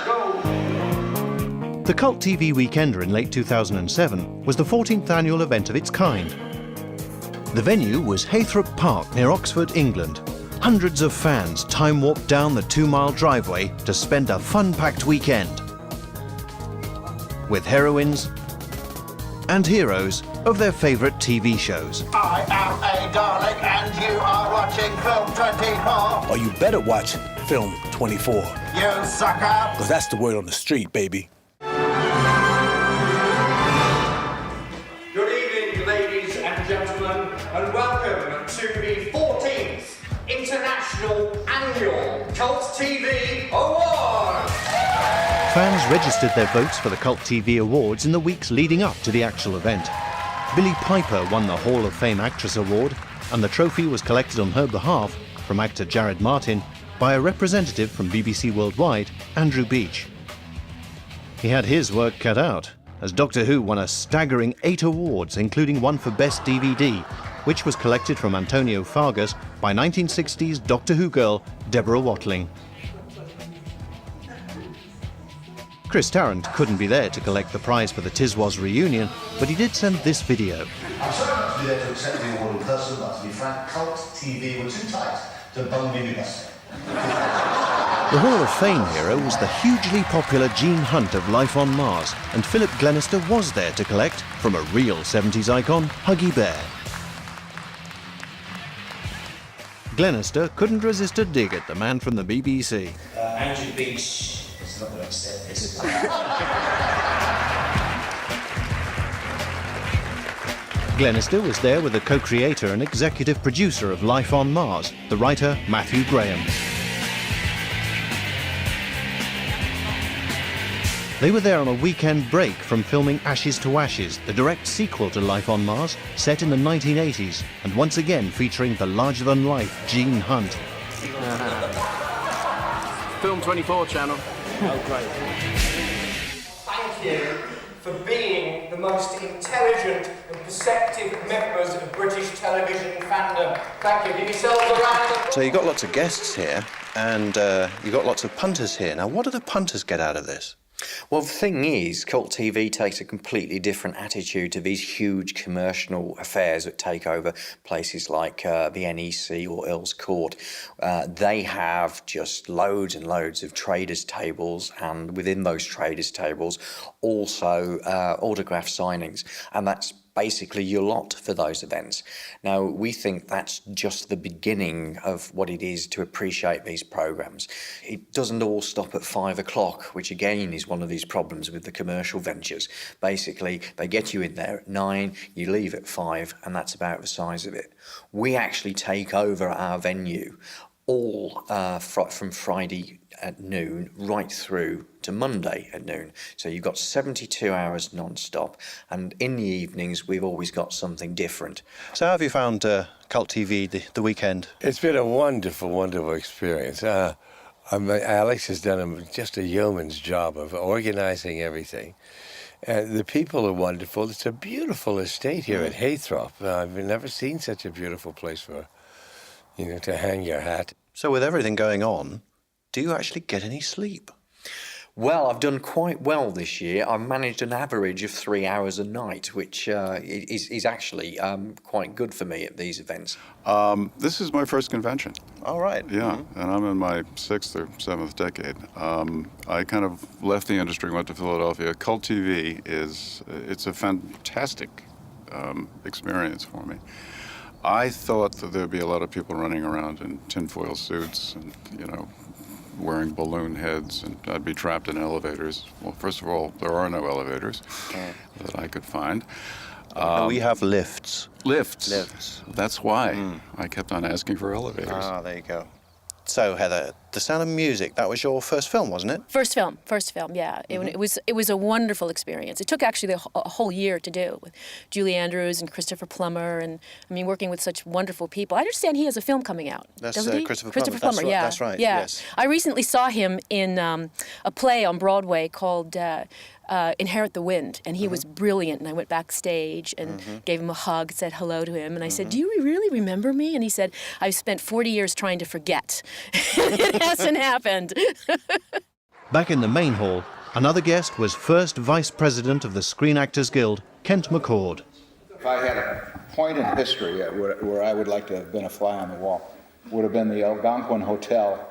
Let's go. The Cult TV Weekender in late 2007 was the 14th annual event of its kind. The venue was Haythrop Park near Oxford, England. Hundreds of fans time-warped down the 2-mile driveway to spend a fun-packed weekend with heroines and heroes of their favourite TV shows. I am a Dalek and you are watching Film 24. Or you better watch Film 24. You sucker! Because that's the word on the street, baby. Good evening, ladies and gentlemen, and welcome to the 14th International Annual Cult TV Awards. Fans registered their votes for the Cult TV Awards in the weeks leading up to the actual event. Billie Piper won the Hall of Fame Actress Award, and the trophy was collected on her behalf from actor Jared Martin by a representative from BBC Worldwide, Andrew Beach. He had his work cut out, as Doctor Who won a staggering 8 awards, including one for Best DVD, which was collected from Antonio Fargas by 1960s Doctor Who girl Deborah Watling. Chris Tarrant couldn't be there to collect the prize for the Tiswas reunion, but he did send this video. I'm sorry not to be there to accept the award in person, but to be frank, Cult TV were too tight to bung me best. The Hall of Fame hero was the hugely popular Gene Hunt of Life on Mars, and Philip Glenister was there to collect from a real 70s icon, Huggy Bear. Glenister couldn't resist a dig at the man from the BBC. Andrew Beach is not going to accept this. Glenister was there with the co-creator and executive producer of Life on Mars, the writer Matthew Graham. They were there on a weekend break from filming Ashes to Ashes, the direct sequel to Life on Mars, set in the 1980s, and once again featuring the larger-than-life Gene Hunt. Film 24 channel. Oh, great. Thank you for being the most intelligent and perceptive members of British television fandom. Thank you. Give yourselves a round of applause. So you've got lots of guests here, and you've got lots of punters here. Now, what do the punters get out of this? Well, the thing is, Cult TV takes a completely different attitude to these huge commercial affairs that take over places like the NEC or Earl's Court. They have just loads and loads of traders' tables, and within those traders' tables, also autograph signings, and that's basically your lot for those events. Now, we think that's just the beginning of what it is to appreciate these programmes. It doesn't all stop at 5 o'clock, which again is one of these problems with the commercial ventures. Basically, they get you in there at 9, you leave at 5, and that's about the size of it. We actually take over our venue all from Friday at noon right through to Monday at noon. So you've got 72 hours non-stop, and in the evenings we've always got something different. So how have you found Cult TV the weekend? It's been a wonderful, wonderful experience. Alex has done just a yeoman's job of organising everything. The people are wonderful. It's a beautiful estate here at Haythrop. I've never seen such a beautiful place for, to hang your hat. So with everything going on, do you actually get any sleep? Well, I've done quite well this year. I've managed an average of 3 hours a night, which is actually quite good for me at these events. This is my first convention. All right. Yeah, and I'm in my 6th or 7th decade. I kind of left the industry, went to Philadelphia. Cult TV it's a fantastic experience for me. I thought that there'd be a lot of people running around in tinfoil suits and, wearing balloon heads, and I'd be trapped in elevators. Well, first of all, there are no elevators that I could find. We have lifts. Lifts. Lifts. That's why I kept on asking for elevators. Ah, there you go. So, Heather, The Sound of Music, that was your first film, wasn't it? First film, yeah. It was a wonderful experience. It took actually a whole year to do, with Julie Andrews and Christopher Plummer, and working with such wonderful people. I understand he has a film coming out. That's doesn't he? Christopher Plummer. That's Yeah, that's right. Yeah. Yes. I recently saw him in a play on Broadway called Inherit the Wind, and he was brilliant. And I went backstage and gave him a hug, said hello to him, and I said, "Do you really remember me?" And he said, "I've spent 40 years trying to forget. It hasn't happened." Back in the main hall, another guest was first Vice President of the Screen Actors Guild, Kent McCord. If I had a point in history where I would like to have been a fly on the wall, would have been the Algonquin Hotel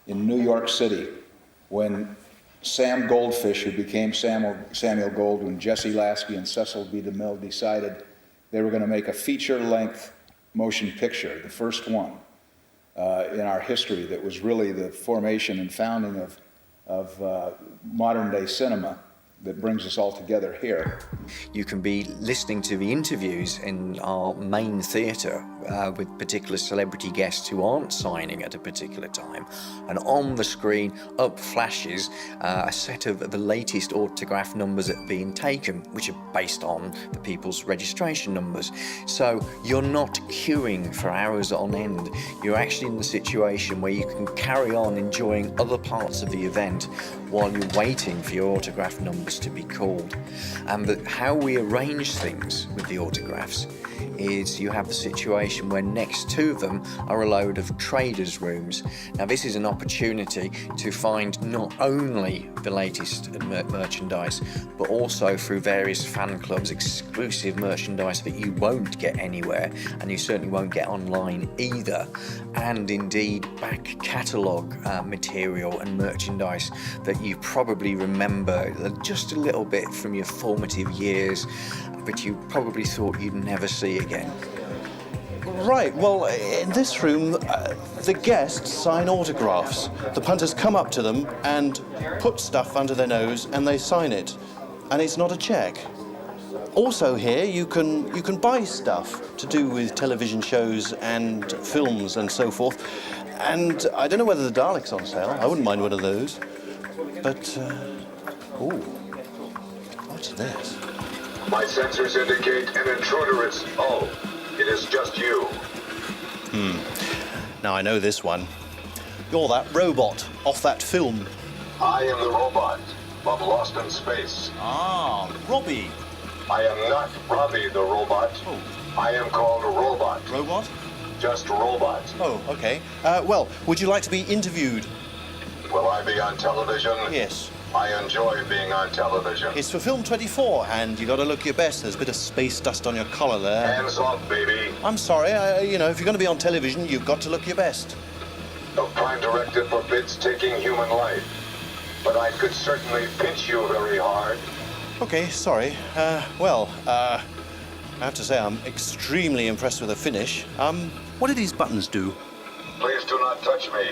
in New York City when Sam Goldfish, who became Samuel Gold, when Jesse Lasky and Cecil B. DeMille decided they were going to make a feature-length motion picture, the first one in our history that was really the formation and founding of modern-day cinema that brings us all together here. You can be listening to the interviews in our main theatre with particular celebrity guests who aren't signing at a particular time, and on the screen up flashes a set of the latest autograph numbers that are being taken, which are based on the people's registration numbers. So you're not queuing for hours on end. You're actually in the situation where you can carry on enjoying other parts of the event while you're waiting for your autograph numbers to be called. And how we arrange things with the autographs is you have the situation where next to them are a load of traders' rooms. Now this is an opportunity to find not only the latest merchandise, but also through various fan clubs, exclusive merchandise that you won't get anywhere, and you certainly won't get online either. And indeed back catalogue material and merchandise that you probably remember just a little bit from your formative years, but you probably thought you'd never see again. Right, well, in this room, the guests sign autographs. The punters come up to them and put stuff under their nose and they sign it. And it's not a check. Also here, you can buy stuff to do with television shows and films and so forth. And I don't know whether the Dalek's on sale. I wouldn't mind one of those. But, ooh, what's this? My sensors indicate an intruder is... Oh, it is just you. Now I know this one. You're that robot off that film. I am the robot from Lost in Space. Ah, Robbie. I am not Robbie the robot. Oh. I am called a robot. Robot? Just robot. Oh, okay. Well, would you like to be interviewed? Will I be on television? Yes. I enjoy being on television. It's for Film 24, and you got to look your best. There's a bit of space dust on your collar there. Hands off, baby. I'm sorry, if you're going to be on television, you've got to look your best. The Prime Directive forbids taking human life, but I could certainly pinch you very hard. Okay, sorry. I have to say I'm extremely impressed with the finish. What do these buttons do? Please do not touch me.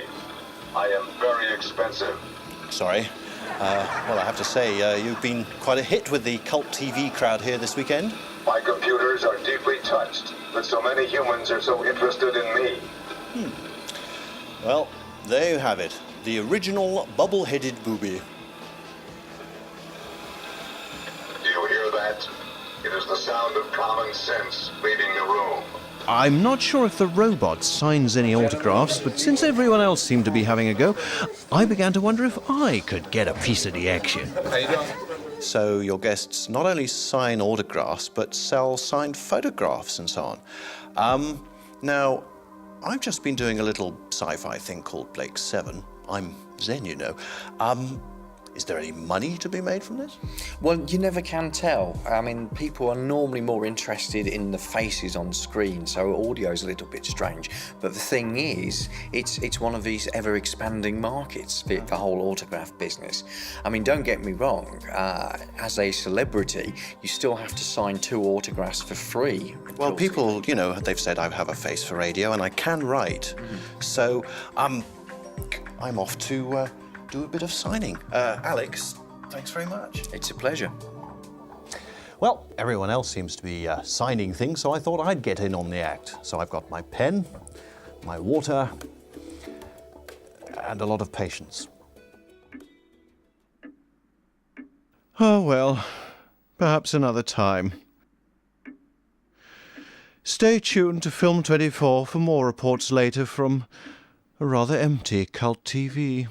I am very expensive. Sorry. Well, I have to say, you've been quite a hit with the Cult TV crowd here this weekend. My computers are deeply touched that so many humans are so interested in me. Well, there you have it. The original bubble-headed booby. Do you hear that? It is the sound of common sense leaving the room. I'm not sure if the robot signs any autographs, but since everyone else seemed to be having a go, I began to wonder if I could get a piece of the action. So your guests not only sign autographs, but sell signed photographs and so on. Now, I've just been doing a little sci-fi thing called Blake 7. I'm Zen, you know. Is there any money to be made from this? Well, you never can tell. I mean, people are normally more interested in the faces on screen, so audio's a little bit strange. But the thing is, it's one of these ever-expanding markets, the whole autograph business. I mean, don't get me wrong, as a celebrity, you still have to sign 2 autographs for free. Well, people, they've said I have a face for radio and I can write. So, I'm off to... do a bit of signing. Alex, thanks very much. It's a pleasure. Well, everyone else seems to be signing things, so I thought I'd get in on the act. So I've got my pen, my water, and a lot of patience. Oh, well, perhaps another time. Stay tuned to Film 24 for more reports later from a rather empty Cult TV.